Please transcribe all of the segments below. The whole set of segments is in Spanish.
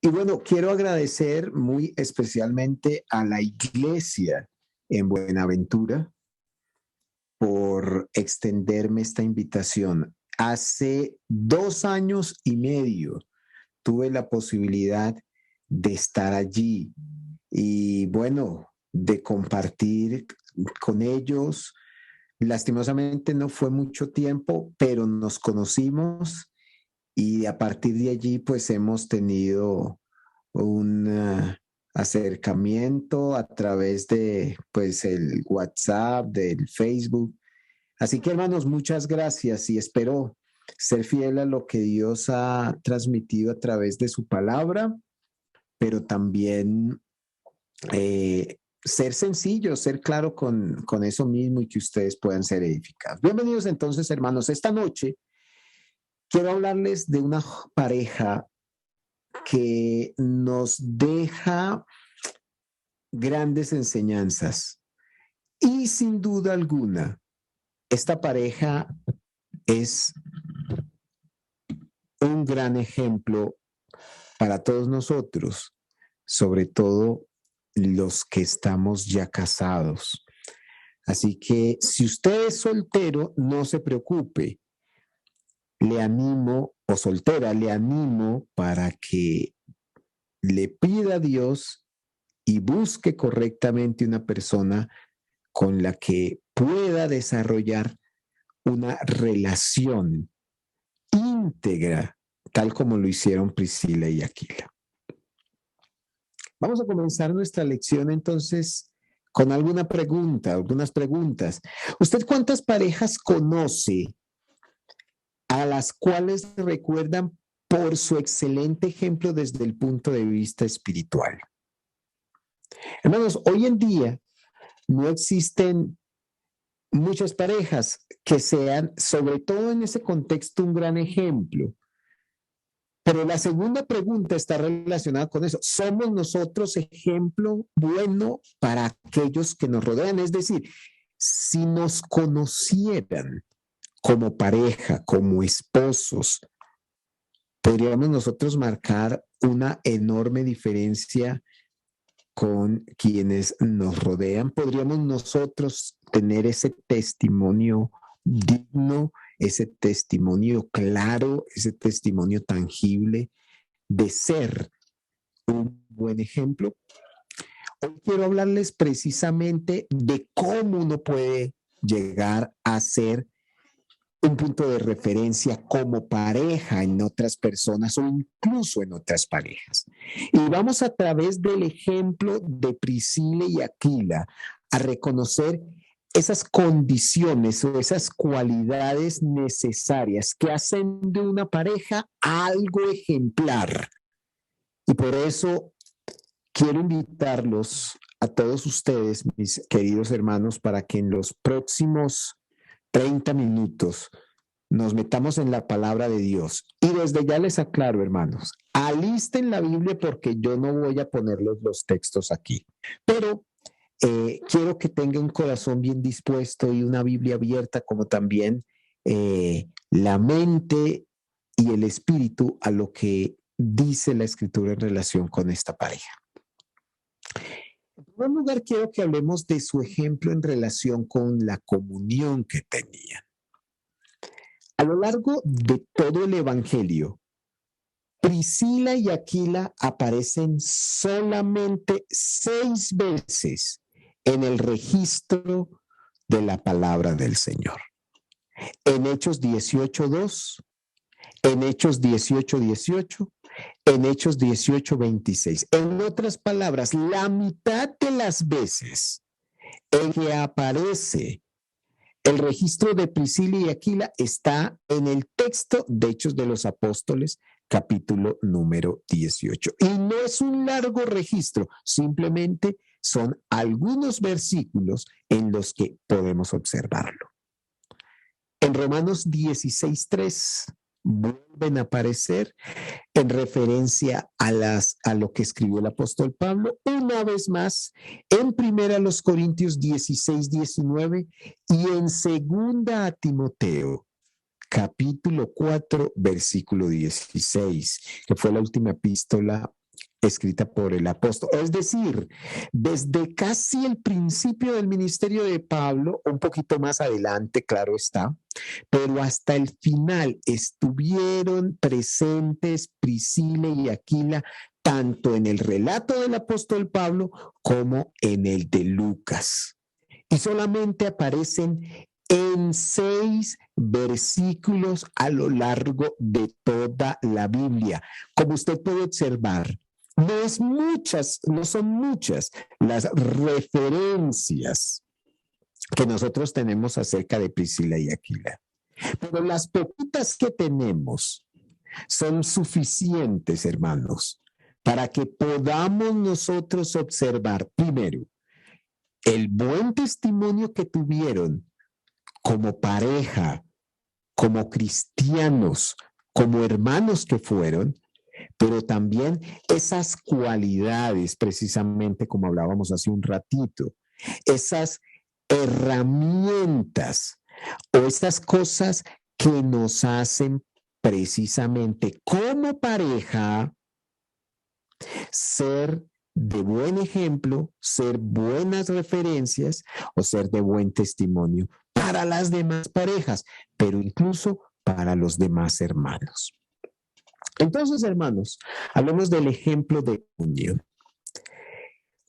Y bueno, quiero agradecer muy especialmente a la iglesia en Buenaventura por extenderme esta invitación. Hace 2 años y medio tuve la posibilidad de estar allí y bueno, de compartir con ellos. Lastimosamente no fue mucho tiempo, pero nos conocimos y a partir de allí pues hemos tenido un acercamiento a través de pues el WhatsApp, del Facebook. Así que hermanos, muchas gracias y espero ser fiel a lo que Dios ha transmitido a través de su palabra, pero también ser sencillo, ser claro con eso mismo y que ustedes puedan ser edificados. Bienvenidos entonces, hermanos. Esta noche quiero hablarles de una pareja que nos deja grandes enseñanzas y sin duda alguna, esta pareja es un gran ejemplo para todos nosotros, sobre todo los que estamos ya casados. Así que si usted es soltero, no se preocupe. Le animo, o soltera, le animo para que le pida a Dios y busque correctamente una persona con la que pueda desarrollar una relación íntegra, tal como lo hicieron Priscila y Aquila. Vamos a comenzar nuestra lección entonces con algunas preguntas. ¿Usted cuántas parejas conoce a las cuales recuerdan por su excelente ejemplo desde el punto de vista espiritual? Hermanos, hoy en día no existen muchas parejas que sean, sobre todo en ese contexto, un gran ejemplo. Pero la segunda pregunta está relacionada con eso. ¿Somos nosotros ejemplo bueno para aquellos que nos rodean? Es decir, si nos conocieran como pareja, como esposos, podríamos nosotros marcar una enorme diferencia con quienes nos rodean. Podríamos nosotros tener ese testimonio digno, ese testimonio claro, ese testimonio tangible de ser un buen ejemplo. Hoy quiero hablarles precisamente de cómo uno puede llegar a ser un punto de referencia como pareja en otras personas o incluso en otras parejas. Y vamos a través del ejemplo de Priscila y Aquila a reconocer esas condiciones o esas cualidades necesarias que hacen de una pareja algo ejemplar. Y por eso quiero invitarlos a todos ustedes, mis queridos hermanos, para que en los próximos 30 minutos nos metamos en la palabra de Dios. Y desde ya les aclaro, hermanos, alisten la Biblia porque yo no voy a ponerles los textos aquí. Pero quiero que tengan un corazón bien dispuesto y una Biblia abierta, como también la mente y el espíritu a lo que dice la Escritura en relación con esta pareja. En primer lugar, quiero que hablemos de su ejemplo en relación con la comunión que tenían. A lo largo de todo el Evangelio, Priscila y Aquila aparecen solamente 6 veces en el registro de la palabra del Señor. En Hechos 18:2, en Hechos 18:18, en Hechos 18:26. En otras palabras, la mitad de las veces en que aparece el registro de Priscila y Aquila está en el texto de Hechos de los Apóstoles, capítulo número 18. Y no es un largo registro, simplemente son algunos versículos en los que podemos observarlo. En Romanos 16:3 vuelven a aparecer en referencia a lo que escribió el apóstol Pablo, una vez más en 1 Corintios 16:19 y en 2 Timoteo capítulo 4 versículo 16, que fue la última epístola escrita por el apóstol. Es decir, desde casi el principio del ministerio de Pablo, un poquito más adelante, claro está, pero hasta el final estuvieron presentes Priscila y Aquila, tanto en el relato del apóstol Pablo como en el de Lucas. Y solamente aparecen en 6 versículos a lo largo de toda la Biblia. Como usted puede observar, no son muchas las referencias que nosotros tenemos acerca de Priscila y Aquila. Pero las poquitas que tenemos son suficientes, hermanos, para que podamos nosotros observar, primero, el buen testimonio que tuvieron como pareja, como cristianos, como hermanos que fueron, pero también esas cualidades, precisamente como hablábamos hace un ratito, esas herramientas o estas cosas que nos hacen precisamente como pareja ser de buen ejemplo, ser buenas referencias o ser de buen testimonio para las demás parejas, pero incluso para los demás hermanos. Entonces, hermanos, hablemos del ejemplo de comunión.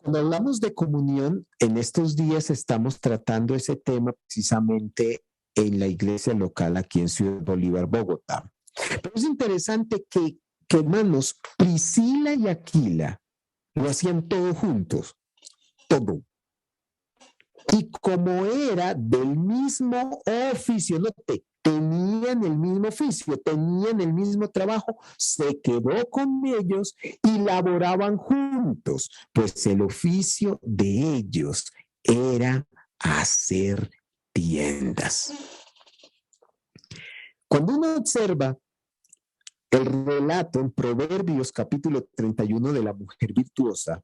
Cuando hablamos de comunión, en estos días estamos tratando ese tema precisamente en la iglesia local aquí en Ciudad Bolívar, Bogotá. Pero es interesante que hermanos, Priscila y Aquila lo hacían todo juntos, todo. Y como era del mismo oficio, no tenían el mismo oficio, tenían el mismo trabajo, se quedó con ellos y laboraban juntos, pues el oficio de ellos era hacer tiendas. Cuando uno observa el relato en Proverbios capítulo 31 de la mujer virtuosa,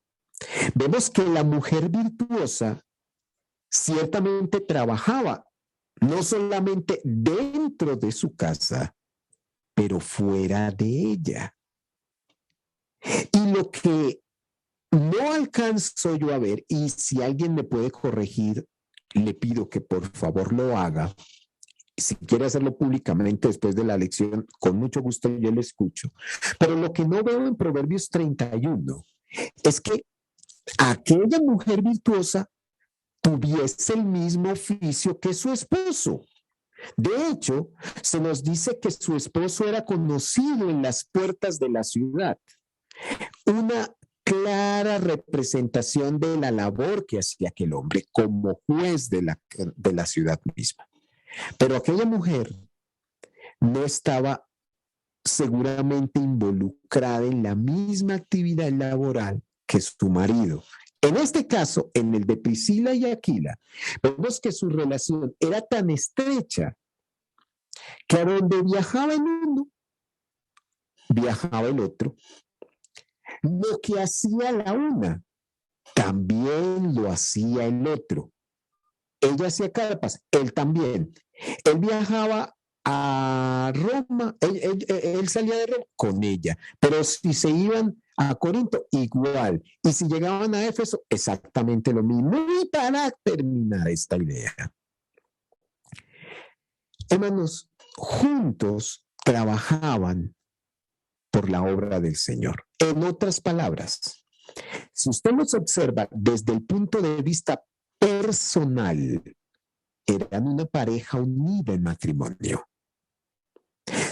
vemos que la mujer virtuosa ciertamente trabajaba no solamente dentro de su casa, pero fuera de ella. Y lo que no alcanzo yo a ver, y si alguien me puede corregir, le pido que por favor lo haga. Si quiere hacerlo públicamente después de la lección, con mucho gusto yo le escucho. Pero lo que no veo en Proverbios 31 es que aquella mujer virtuosa tuviese el mismo oficio que su esposo. De hecho, se nos dice que su esposo era conocido en las puertas de la ciudad. Una clara representación de la labor que hacía aquel hombre como juez de la ciudad misma. Pero aquella mujer no estaba seguramente involucrada en la misma actividad laboral que su marido. En este caso, en el de Priscila y Aquila, vemos que su relación era tan estrecha que a donde viajaba el uno, viajaba el otro. Lo que hacía la una, también lo hacía el otro. Ella hacía carpas, él también. Él viajaba a Roma, él salía de Roma con ella, pero si se iban a Corinto, igual. Y si llegaban a Éfeso, exactamente lo mismo. Y para terminar esta idea, hermanos, juntos trabajaban por la obra del Señor. En otras palabras, si usted los observa desde el punto de vista personal, eran una pareja unida en matrimonio.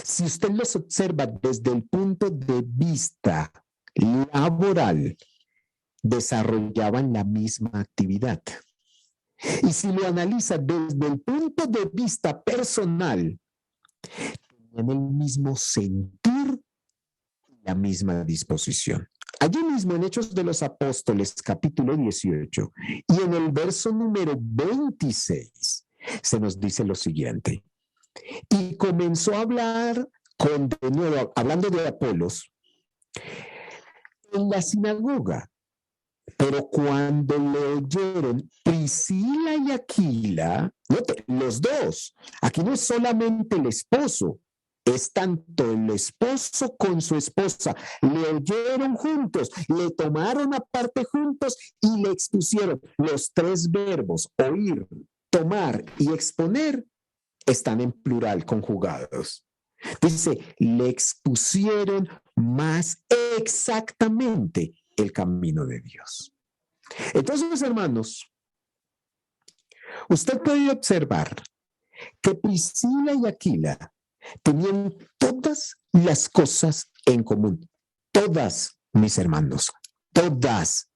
Si usted los observa desde el punto de vista laboral, desarrollaban la misma actividad. Y si lo analiza desde el punto de vista personal, tenían el mismo sentir y la misma disposición. Allí mismo en Hechos de los Apóstoles, capítulo 18, y en el verso número 26, se nos dice lo siguiente. Y comenzó a hablar de nuevo, hablando de Apolos, en la sinagoga. Pero cuando le oyeron Priscila y Aquila, note, los dos, aquí no es solamente el esposo, es tanto el esposo con su esposa, le oyeron juntos, le tomaron aparte juntos y le expusieron. Los tres verbos, oír, tomar y exponer, están en plural conjugados. Dice, le expusieron más exactamente el camino de Dios. Entonces, hermanos, usted puede observar que Priscila y Aquila tenían todas las cosas en común. Todas, mis hermanos, todas.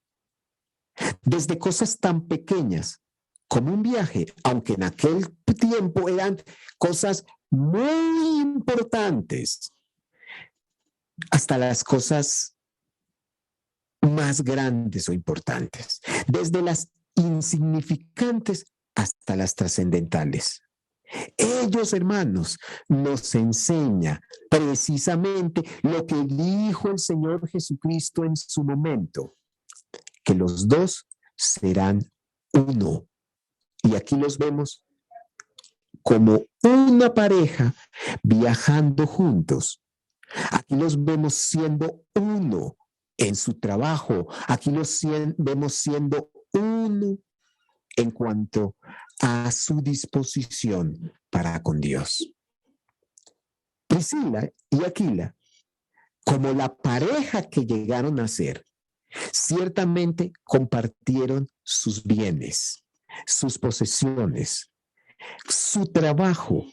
Desde cosas tan pequeñas como un viaje, aunque en aquel tiempo eran cosas muy importantes, hasta las cosas más grandes o importantes, desde las insignificantes hasta las trascendentales. Ellos, hermanos, nos enseña precisamente lo que dijo el Señor Jesucristo en su momento, que los dos serán uno. Y aquí los vemos como una pareja viajando juntos. Aquí los vemos siendo uno en su trabajo. Aquí los vemos siendo uno en cuanto a su disposición para con Dios. Priscila y Aquila, como la pareja que llegaron a ser, ciertamente compartieron sus bienes, sus posesiones, su trabajo,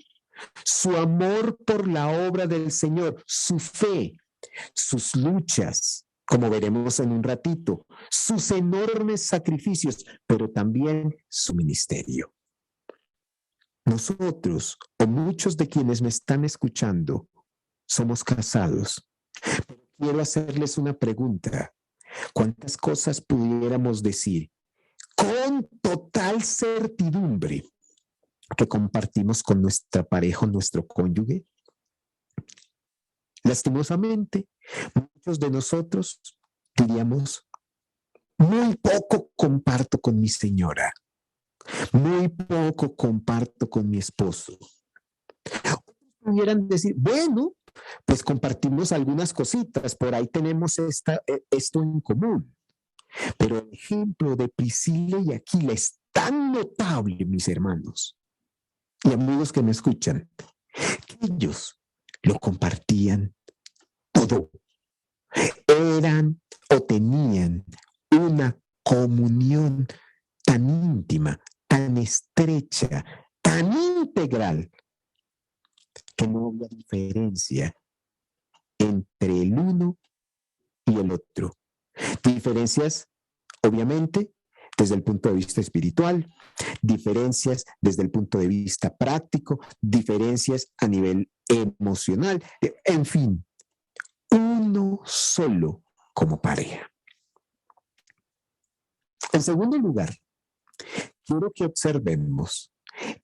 su amor por la obra del Señor, su fe, sus luchas, como veremos en un ratito, sus enormes sacrificios, pero también su ministerio. Nosotros, o muchos de quienes me están escuchando, somos casados. Pero quiero hacerles una pregunta. ¿Cuántas cosas pudiéramos decir con total certidumbre que compartimos con nuestra pareja o nuestro cónyuge? Lastimosamente, muchos de nosotros diríamos, muy poco comparto con mi señora, muy poco comparto con mi esposo. Otros pudieran decir, bueno, pues compartimos algunas cositas, por ahí tenemos esto en común. Pero el ejemplo de Priscila y Aquila es tan notable, mis hermanos y amigos que me escuchan, que ellos lo compartían todo. Eran o tenían una comunión tan íntima, tan estrecha, tan integral, que no había diferencia entre el uno y el otro. Diferencias, obviamente, desde el punto de vista espiritual, diferencias desde el punto de vista práctico, diferencias a nivel emocional, en fin, uno solo como pareja. En segundo lugar, quiero que observemos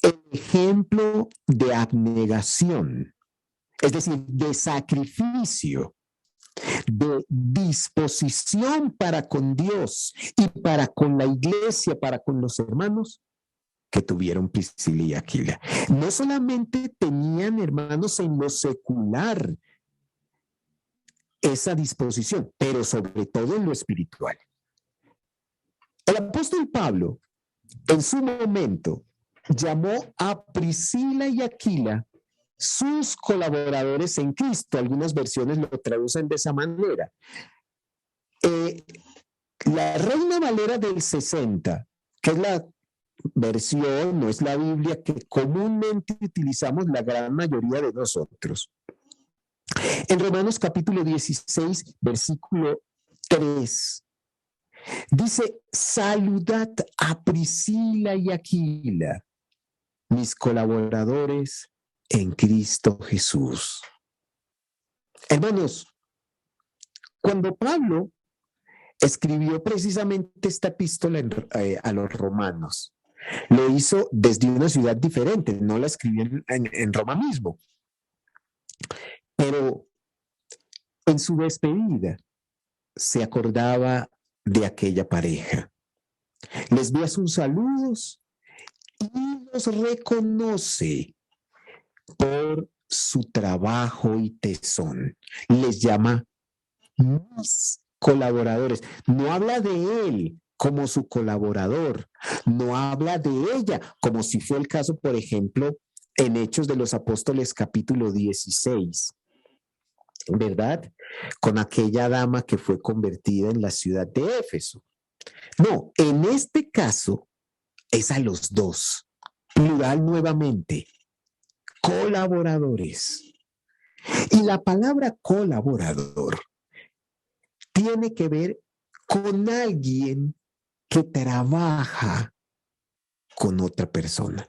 el ejemplo de abnegación, es decir, de sacrificio, de disposición para con Dios y para con la iglesia, para con los hermanos que tuvieron Priscila y Aquila. No solamente tenían, hermanos, en lo secular esa disposición, pero sobre todo en lo espiritual. El apóstol Pablo, en su momento, llamó a Priscila y Aquila sus colaboradores en Cristo. Algunas versiones lo traducen de esa manera. La Reina Valera del 60, que es la versión, no es la Biblia que comúnmente utilizamos la gran mayoría de nosotros. En Romanos capítulo 16, versículo 3, dice, saludad a Priscila y Aquila, mis colaboradores en Cristo Jesús. Hermanos, cuando Pablo escribió precisamente esta epístola a los romanos, lo hizo desde una ciudad diferente, no la escribió en Roma mismo. Pero en su despedida se acordaba de aquella pareja. Les envía sus saludos y los reconoce por su trabajo y tesón. Les llama mis colaboradores. No habla de él como su colaborador, no habla de ella como si fue el caso, por ejemplo, en Hechos de los Apóstoles capítulo 16, ¿verdad? Con aquella dama que fue convertida en la ciudad de Éfeso. No, en este caso es a los dos, plural nuevamente, colaboradores. Y la palabra colaborador tiene que ver con alguien que trabaja con otra persona.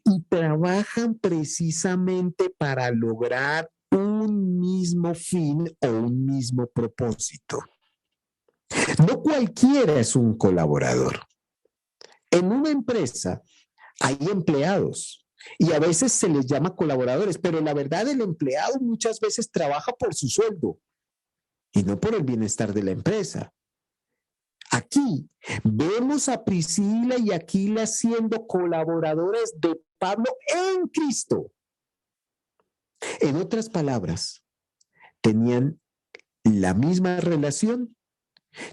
Y trabajan precisamente para lograr un mismo fin o un mismo propósito. No cualquiera es un colaborador. En una empresa hay empleados y a veces se les llama colaboradores, pero la verdad el empleado muchas veces trabaja por su sueldo y no por el bienestar de la empresa. Aquí vemos a Priscila y Aquila siendo colaboradores de Pablo en Cristo. En otras palabras, tenían la misma relación,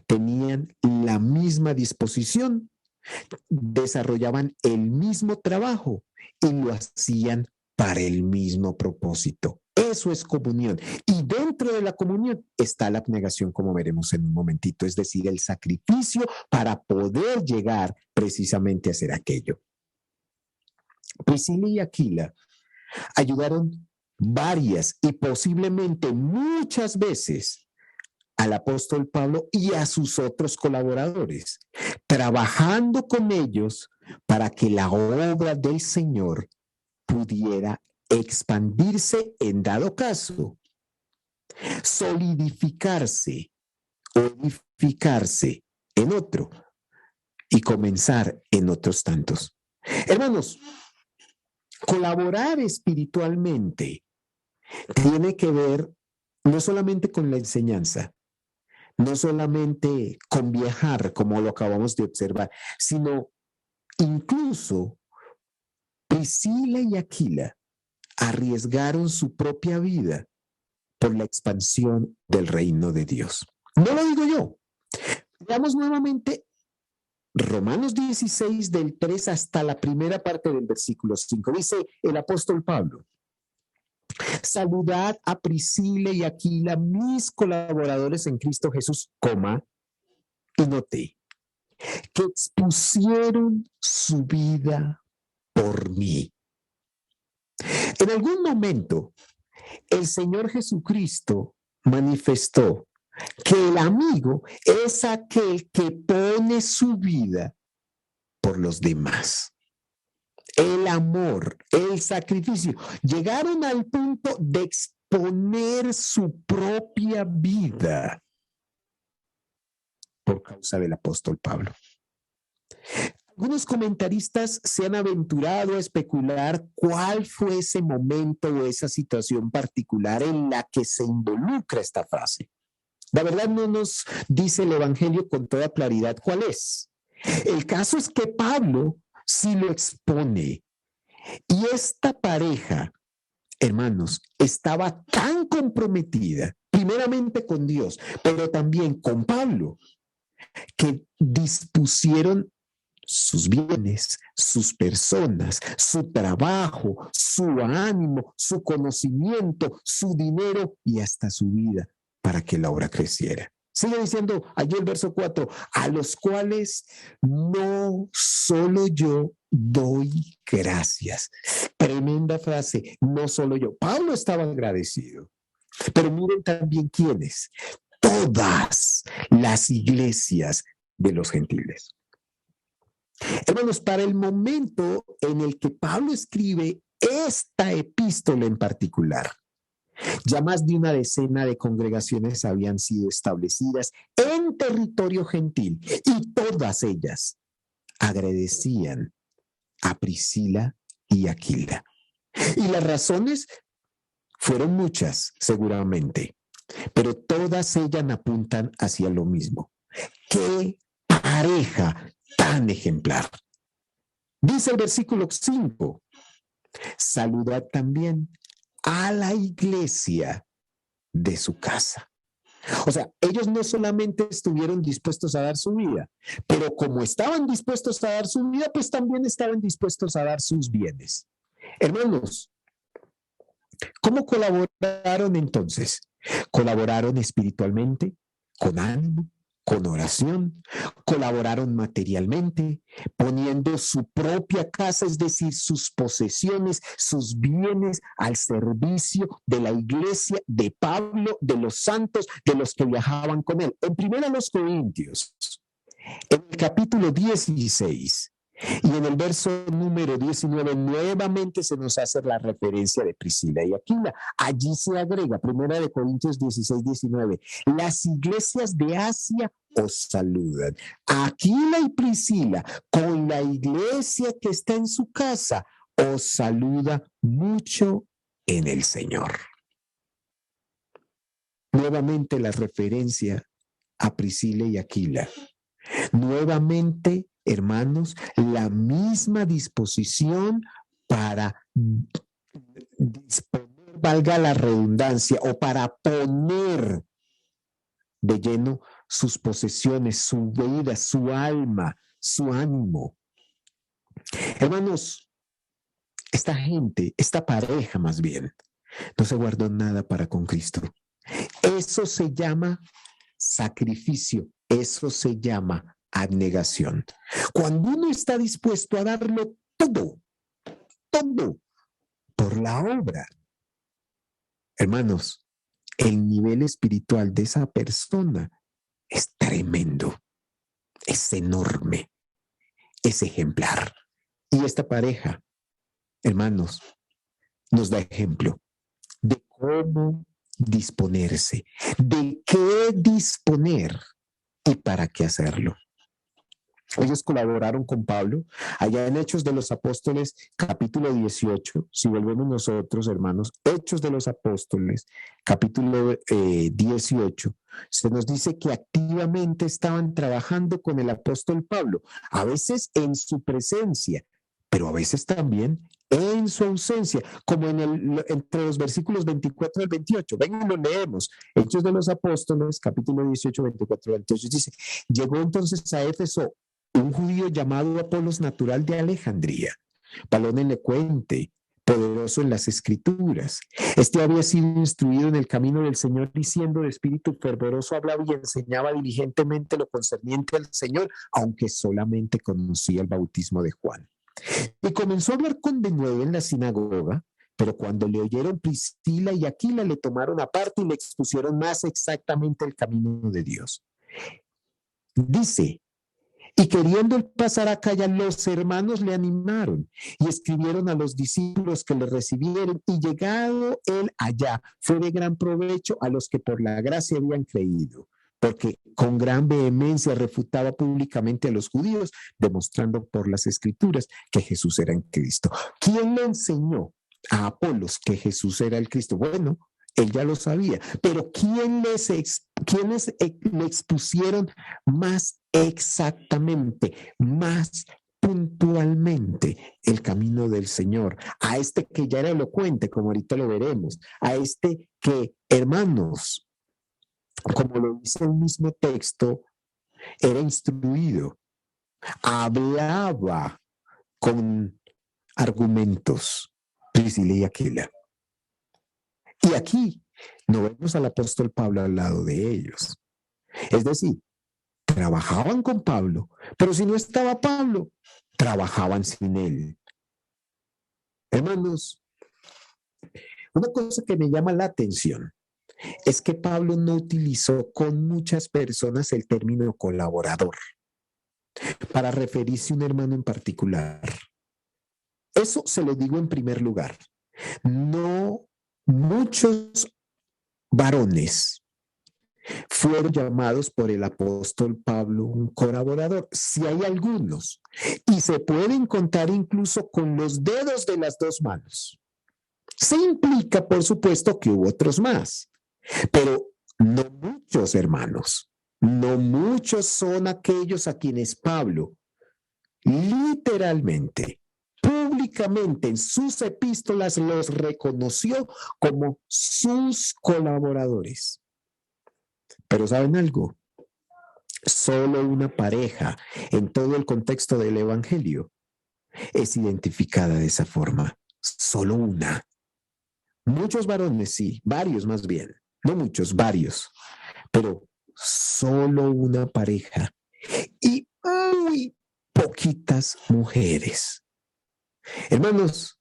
tenían la misma disposición, desarrollaban el mismo trabajo y lo hacían para el mismo propósito. Eso es comunión. Y dentro de la comunión está la abnegación, como veremos en un momentito, es decir, el sacrificio para poder llegar precisamente a hacer aquello. Priscila y Aquila ayudaron varias y posiblemente muchas veces al apóstol Pablo y a sus otros colaboradores, trabajando con ellos para que la obra del Señor pudiera expandirse en dado caso, solidificarse o edificarse en otro y comenzar en otros tantos. Hermanos, colaborar espiritualmente tiene que ver no solamente con la enseñanza, no solamente con viajar, como lo acabamos de observar, sino incluso Priscila y Aquila arriesgaron su propia vida por la expansión del reino de Dios. No lo digo yo. Veamos nuevamente Romanos 16, del 3 hasta la primera parte del versículo 5. Dice el apóstol Pablo: saludad a Priscila y Aquila, mis colaboradores en Cristo Jesús, y noté que expusieron su vida por mí. En algún momento, el Señor Jesucristo manifestó que el amigo es aquel que pone su vida por los demás. El amor, el sacrificio, llegaron al punto de exponer su propia vida por causa del apóstol Pablo. Algunos comentaristas se han aventurado a especular cuál fue ese momento o esa situación particular en la que se involucra esta frase. La verdad no nos dice el Evangelio con toda claridad cuál es. El caso es que Pablo sí lo expone. Y esta pareja, hermanos, estaba tan comprometida, primeramente con Dios, pero también con Pablo, que dispusieron sus bienes, sus personas, su trabajo, su ánimo, su conocimiento, su dinero y hasta su vida para que la obra creciera. Sigue diciendo allí el verso 4, a los cuales no solo yo doy gracias. Tremenda frase, no solo yo. Pablo estaba agradecido, pero miren también quiénes, todas las iglesias de los gentiles. Hermanos, para el momento en el que Pablo escribe esta epístola en particular, ya más de una decena de congregaciones habían sido establecidas en territorio gentil y todas ellas agradecían a Priscila y Aquila. Y las razones fueron muchas, seguramente, pero todas ellas apuntan hacia lo mismo. ¡Qué pareja tan ejemplar! Dice el versículo 5, Saludad también a la iglesia de su casa. O sea, ellos no solamente estuvieron dispuestos a dar su vida, pero como estaban dispuestos a dar su vida, pues también estaban dispuestos a dar sus bienes. Hermanos, ¿cómo colaboraron entonces? Colaboraron espiritualmente, con ánimo, con oración, colaboraron materialmente, poniendo su propia casa, es decir, sus posesiones, sus bienes al servicio de la iglesia de Pablo, de los santos, de los que viajaban con él. En 1 Corintios, en el capítulo 16, y en el verso número 19 nuevamente se nos hace la referencia de Priscila y Aquila. Allí se agrega, 1 Corintios 16, 19, las iglesias de Asia os saludan. Aquila y Priscila, con la iglesia que está en su casa, os saluda mucho en el Señor. Nuevamente la referencia a Priscila y Aquila. Nuevamente, hermanos, la misma disposición para disponer, valga la redundancia, o para poner de lleno sus posesiones, su vida, su alma, su ánimo. Hermanos, esta gente, esta pareja más bien, no se guardó nada para con Cristo. Eso se llama sacrificio, eso se llama abnegación. Cuando uno está dispuesto a darlo todo, todo por la obra, hermanos, el nivel espiritual de esa persona es tremendo, es enorme, es ejemplar. Y esta pareja, hermanos, nos da ejemplo de cómo disponerse, de qué disponer y para qué hacerlo. Ellos colaboraron con Pablo allá en Hechos de los Apóstoles, capítulo 18. Si volvemos nosotros, hermanos, Hechos de los Apóstoles, capítulo 18, se nos dice que activamente estaban trabajando con el apóstol Pablo, a veces en su presencia, pero a veces también en su ausencia, como entre los versículos 24 al 28. Vengan, lo leemos. Hechos de los Apóstoles, capítulo 18, 24 al 28, dice: llegó entonces a Éfeso un judío llamado Apolos, natural de Alejandría, varón elocuente, poderoso en las escrituras. Este había sido instruido en el camino del Señor, y siendo de espíritu fervoroso hablaba y enseñaba diligentemente lo concerniente al Señor, aunque solamente conocía el bautismo de Juan. Y comenzó a hablar con denuedo en la sinagoga, pero cuando le oyeron Priscila y Aquila, le tomaron aparte y le expusieron más exactamente el camino de Dios. Dice: y queriendo pasar a Acaya, los hermanos le animaron y escribieron a los discípulos que le recibieron, y llegado él allá, fue de gran provecho a los que por la gracia habían creído, porque con gran vehemencia refutaba públicamente a los judíos, demostrando por las escrituras que Jesús era el Cristo. ¿Quién le enseñó a Apolos que Jesús era el Cristo? Bueno, él ya lo sabía, pero ¿quiénes le expusieron más exactamente, más puntualmente el camino del Señor? A este que ya era elocuente, como ahorita lo veremos, a este que, hermanos, como lo dice el mismo texto, era instruido, hablaba con argumentos, Priscila y Aquila. Y aquí no vemos al apóstol Pablo al lado de ellos. Es decir, trabajaban con Pablo, pero si no estaba Pablo, trabajaban sin él. Hermanos, una cosa que me llama la atención es que Pablo no utilizó con muchas personas el término colaborador para referirse a un hermano en particular. Eso se lo digo en primer lugar. No muchos varones fueron llamados por el apóstol Pablo un colaborador. Si hay algunos, y se pueden contar incluso con los dedos de las dos manos. Se implica, por supuesto, que hubo otros más, pero no muchos, hermanos. No muchos son aquellos a quienes Pablo literalmente, públicamente, públicamente en sus epístolas los reconoció como sus colaboradores. Pero ¿saben algo? Solo una pareja en todo el contexto del Evangelio es identificada de esa forma. Solo una. Muchos varones, sí, varios más bien. No muchos, varios. Pero solo una pareja. Y muy poquitas mujeres. Hermanos,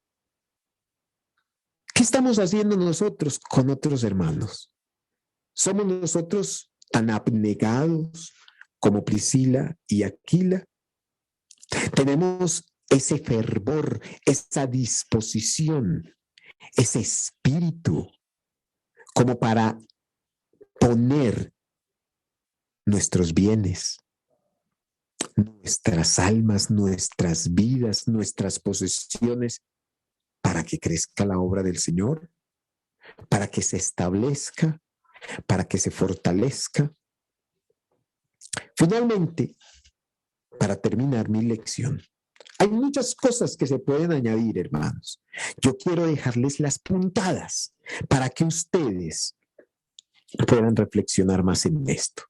¿qué estamos haciendo nosotros con otros hermanos? ¿Somos nosotros tan abnegados como Priscila y Aquila? Tenemos ese fervor, esa disposición, ese espíritu como para poner nuestros bienes, nuestras almas, nuestras vidas, nuestras posesiones para que crezca la obra del Señor, para que se establezca, para que se fortalezca. Finalmente, para terminar mi lección, hay muchas cosas que se pueden añadir, hermanos. Yo quiero dejarles las puntadas para que ustedes puedan reflexionar más en esto.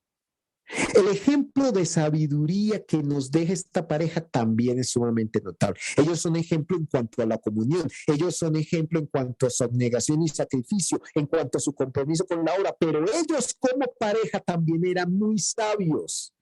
El ejemplo de sabiduría que nos deja esta pareja también es sumamente notable. Ellos son ejemplo en cuanto a la comunión, ellos son ejemplo en cuanto a su abnegación y sacrificio, en cuanto a su compromiso con la obra, pero ellos como pareja también eran muy sabios.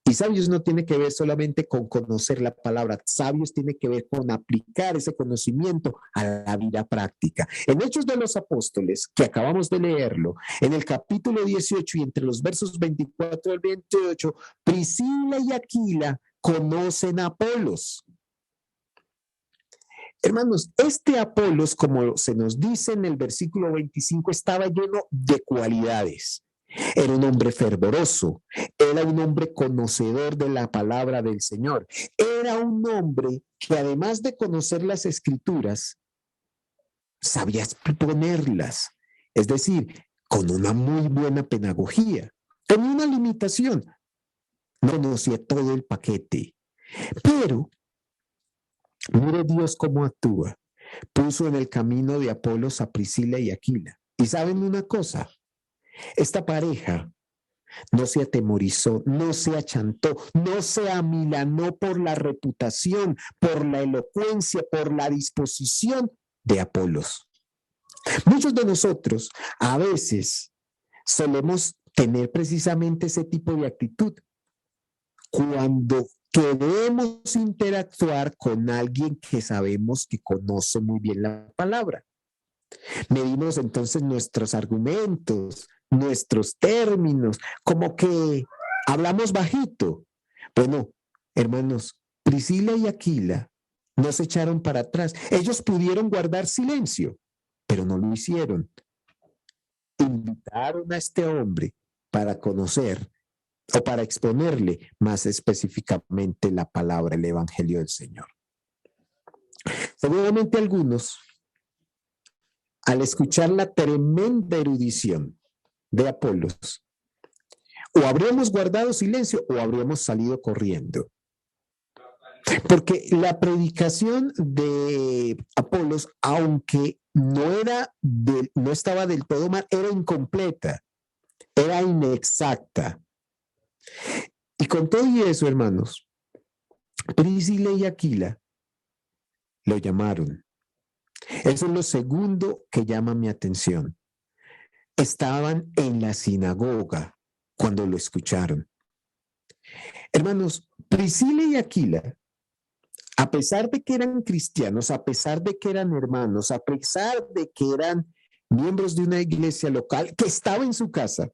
Y sabios no tiene que ver solamente con conocer la palabra, sabios tiene que ver con aplicar ese conocimiento a la vida práctica. En Hechos de los Apóstoles, que acabamos de leerlo, en el capítulo 18 y entre los versos 24 al 28, Priscila y Aquila conocen a Apolos. Hermanos, este Apolos, como se nos dice en el versículo 25, estaba lleno de cualidades. Era un hombre fervoroso, era un hombre conocedor de la palabra del Señor, era un hombre que además de conocer las escrituras, sabía exponerlas, es decir, con una muy buena pedagogía. Tenía una limitación, no conocía todo el paquete, pero mire Dios cómo actúa. Puso en el camino de Apolos a Priscila y Aquila. Y ¿saben una cosa? Esta pareja no se atemorizó, no se achantó, no se amilanó por la reputación, por la elocuencia, por la disposición de Apolos. Muchos de nosotros a veces solemos tener precisamente ese tipo de actitud cuando queremos interactuar con alguien que sabemos que conoce muy bien la palabra. Medimos entonces nuestros argumentos, nuestros términos, como que hablamos bajito. Bueno, hermanos, Priscila y Aquila no se echaron para atrás. Ellos pudieron guardar silencio, pero no lo hicieron. Invitaron a este hombre para conocer o para exponerle más específicamente la palabra, el evangelio del Señor. Seguramente algunos, al escuchar la tremenda erudición de Apolos, o habríamos guardado silencio o habríamos salido corriendo. Porque la predicación de Apolos, aunque no estaba del todo mal, era incompleta, era inexacta. Y con todo y eso, hermanos, Priscila y Aquila lo llamaron. Eso es lo segundo que llama mi atención. Estaban en la sinagoga cuando lo escucharon. Hermanos, Priscila y Aquila, a pesar de que eran cristianos, a pesar de que eran hermanos, a pesar de que eran miembros de una iglesia local que estaba en su casa,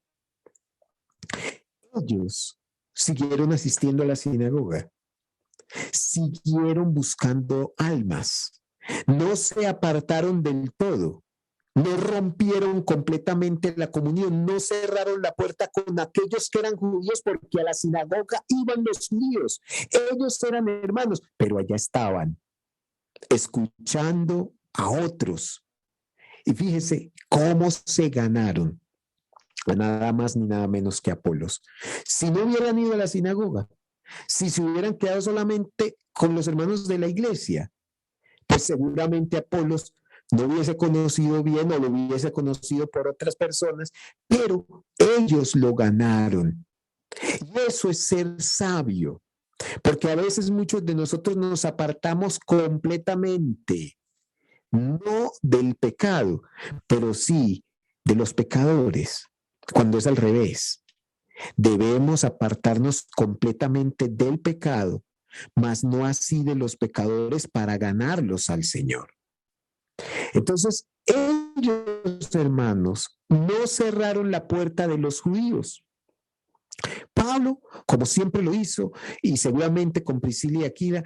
ellos siguieron asistiendo a la sinagoga, siguieron buscando almas, no se apartaron del todo, no rompieron completamente la comunión, no cerraron la puerta con aquellos que eran judíos porque a la sinagoga iban los judíos, ellos eran hermanos, pero allá estaban escuchando a otros. Y fíjese cómo se ganaron a nada más ni nada menos que Apolos. Si no hubieran ido a la sinagoga, si se hubieran quedado solamente con los hermanos de la iglesia, pues seguramente Apolos no hubiese conocido bien o lo hubiese conocido por otras personas, pero ellos lo ganaron. Y eso es ser sabio, porque a veces muchos de nosotros nos apartamos completamente, no del pecado, pero sí de los pecadores, cuando es al revés. Debemos apartarnos completamente del pecado, mas no así de los pecadores para ganarlos al Señor. Entonces, ellos, hermanos, no cerraron la puerta de los judíos. Pablo, como siempre lo hizo, y seguramente con Priscila y Aquila,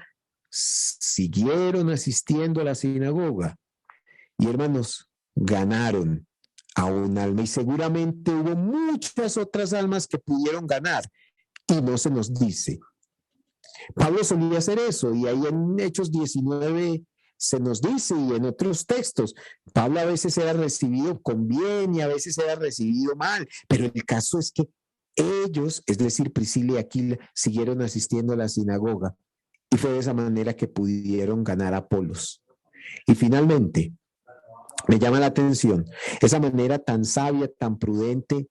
siguieron asistiendo a la sinagoga. Y hermanos, ganaron a un alma y seguramente hubo muchas otras almas que pudieron ganar y no se nos dice. Pablo solía hacer eso y ahí en Hechos 19 se nos dice y en otros textos, Pablo a veces era recibido con bien y a veces era recibido mal, pero el caso es que ellos, es decir, Priscila y Aquila, siguieron asistiendo a la sinagoga y fue de esa manera que pudieron ganar a Apolos. Y finalmente, me llama la atención esa manera tan sabia, tan prudente,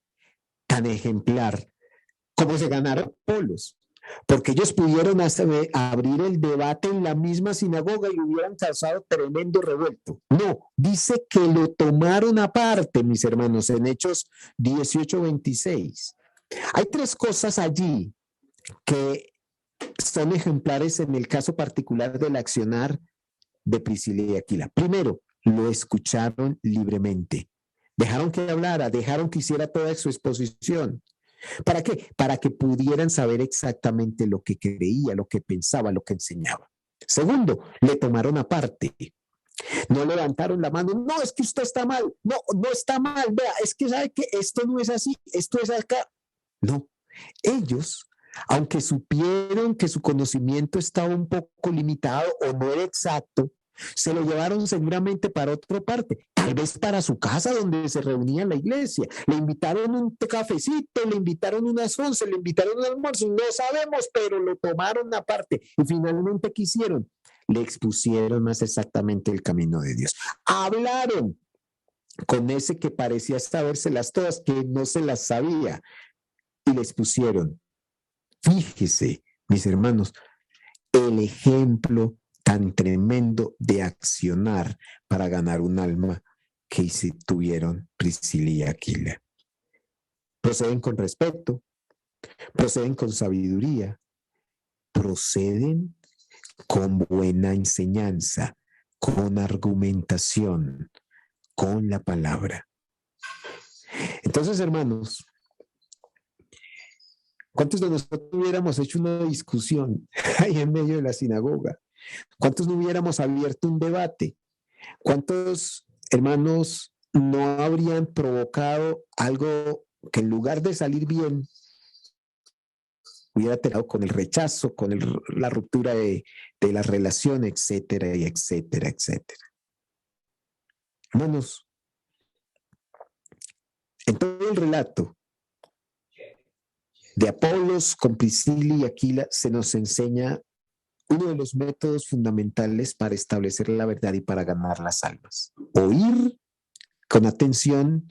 tan ejemplar, como se ganaron Apolos. Porque ellos pudieron abrir el debate en la misma sinagoga y hubieran causado tremendo revuelto. No, dice que lo tomaron aparte, mis hermanos, en Hechos 18:26. Hay tres cosas allí que son ejemplares en el caso particular del accionar de Priscila y Aquila. Primero, lo escucharon libremente. Dejaron que hablara, dejaron que hiciera toda su exposición. ¿Para qué? Para que pudieran saber exactamente lo que creía, lo que pensaba, lo que enseñaba. Segundo, le tomaron aparte. No levantaron la mano. No, es que usted está mal. No, no está mal. Vea, es que sabe que esto no es así, esto es acá. No, ellos, aunque supieron que su conocimiento estaba un poco limitado o no era exacto, se lo llevaron seguramente para otra parte, tal vez para su casa donde se reunía la iglesia. Le invitaron un cafecito, le invitaron unas 11, le invitaron un almuerzo, no sabemos, pero lo tomaron aparte. Y finalmente, ¿qué hicieron? Le expusieron más exactamente el camino de Dios. Hablaron con ese que parecía sabérselas todas, que no se las sabía, y les pusieron. Fíjese, mis hermanos, el ejemplo tan tremendo de accionar para ganar un alma que tuvieron Priscila y Aquila. Proceden con respeto, proceden con sabiduría, proceden con buena enseñanza, con argumentación, con la palabra. Entonces, hermanos, ¿cuántos de nosotros hubiéramos hecho una discusión ahí en medio de la sinagoga? ¿Cuántos no hubiéramos abierto un debate? ¿Cuántos hermanos no habrían provocado algo que en lugar de salir bien, hubiera terminado con el rechazo, con la ruptura de la relación, etcétera, y etcétera, etcétera? Hermanos, en todo el relato de Apolos con Priscila y Aquila se nos enseña uno de los métodos fundamentales para establecer la verdad y para ganar las almas. Oír con atención.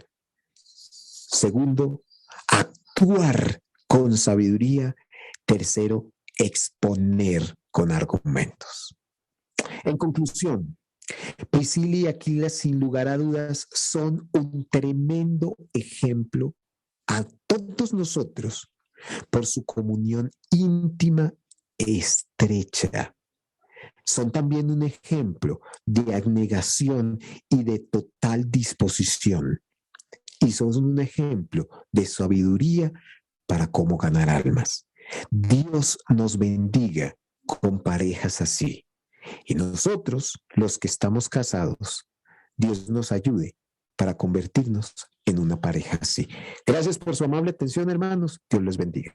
Segundo, actuar con sabiduría. Tercero, exponer con argumentos. En conclusión, Priscila y Aquila, sin lugar a dudas, son un tremendo ejemplo a todos nosotros por su comunión íntima estrecha. Son también un ejemplo de abnegación y de total disposición. Y son un ejemplo de sabiduría para cómo ganar almas. Dios nos bendiga con parejas así. Y nosotros, los que estamos casados, Dios nos ayude para convertirnos en una pareja así. Gracias por su amable atención, hermanos. Dios los bendiga.